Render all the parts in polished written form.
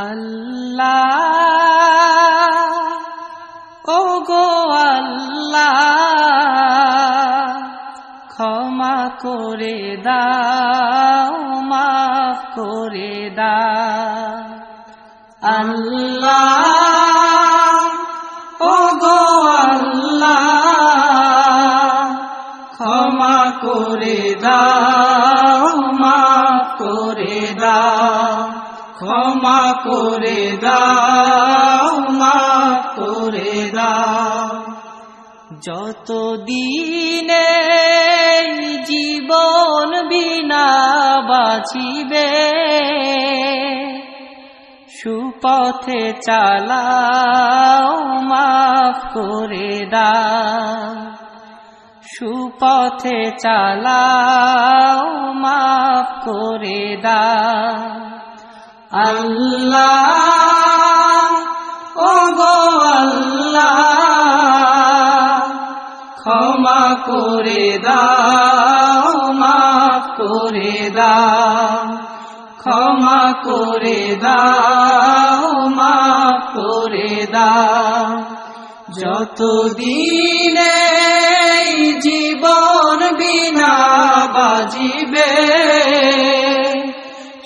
আল্লাহ ওগো আল্লাহ ক্ষমা করে দাও মাফ করে দাও আল্লাহ ওগো আল্লাহ ক্ষমা করে দাও মাফ করে দাও ক্ষমা করে দাও মাফ করে দাও যতদিনে জীবন বিনা বাঁচিবে সুপথে চালাও মাফ করে দাও সুপথে চালাও মাফ করে দাও আল্লাহ ওগো আল্লাহ ক্ষমা করে দাও মাফ করে দাও ক্ষমা করে দাও মাফ করে দাও যতদিনে জীবন বিনা বাজিবে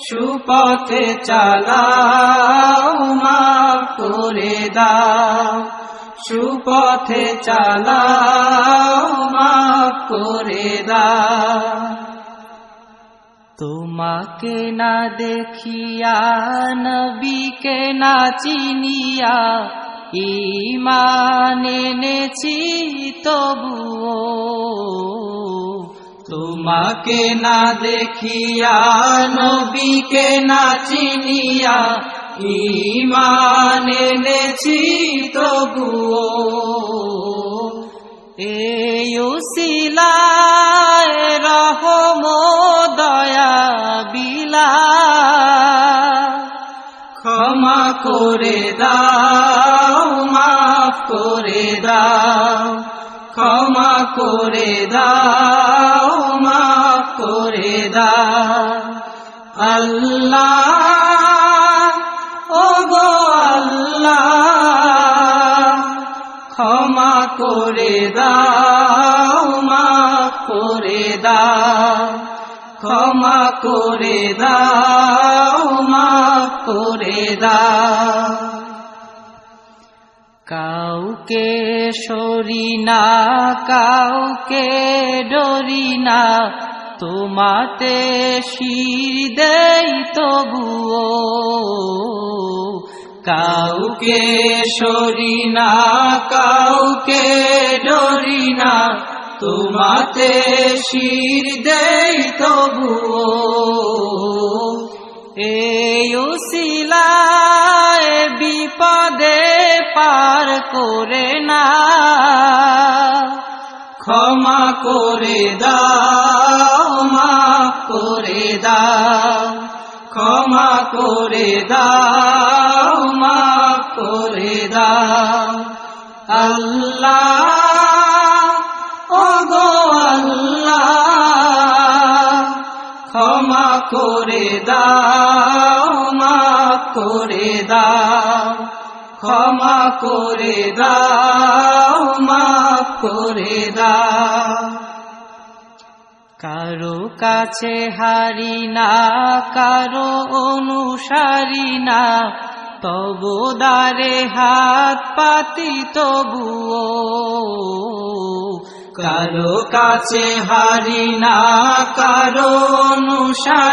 সুপথে চালাও মাফ করে দাও সুপথে চালাও মাফ করে দাও তোমাকে না দেখিয়া নবীকে না চিনিয়া ঈমান এনেছি তবুও তোমাকে না দেখিয়া নবীকে না চিনিয়া ঈমান এনেছি তবুও এই উসিলায় রহম দয়া বিলা ক্ষমা করে দাও মাফ করে দাও ক্ষমা করে দাও মাফ করে দাও আল্লাহ ওগো আল্লাহ ক্ষমা করে দাও মাফ করে দাও ক্ষমা করে দাও মাফ করে দাও কাউকে সরি না কাউকে ডরি না তোমাতে শির দেই তবুও কাউকে সরি না কাউকে ডরি না তোমাতে শির দেই তবুও এই উসিলায় বিপদে পার করে না ক্ষমা করে দাও মাফ করে দাও ক্ষমা করে দাও মাফ করে দাও আল্লাহ ওগো আল্লাহ ক্ষমা করে দাও মাফ করে দাও ক্ষমা করে দাও মাফ করে দাও কারো কাছে হারি না কারো অনুসারী না তবু দ্বারে হাত পাতি তবুও কারো কাছে হারি না কারো অনুসারী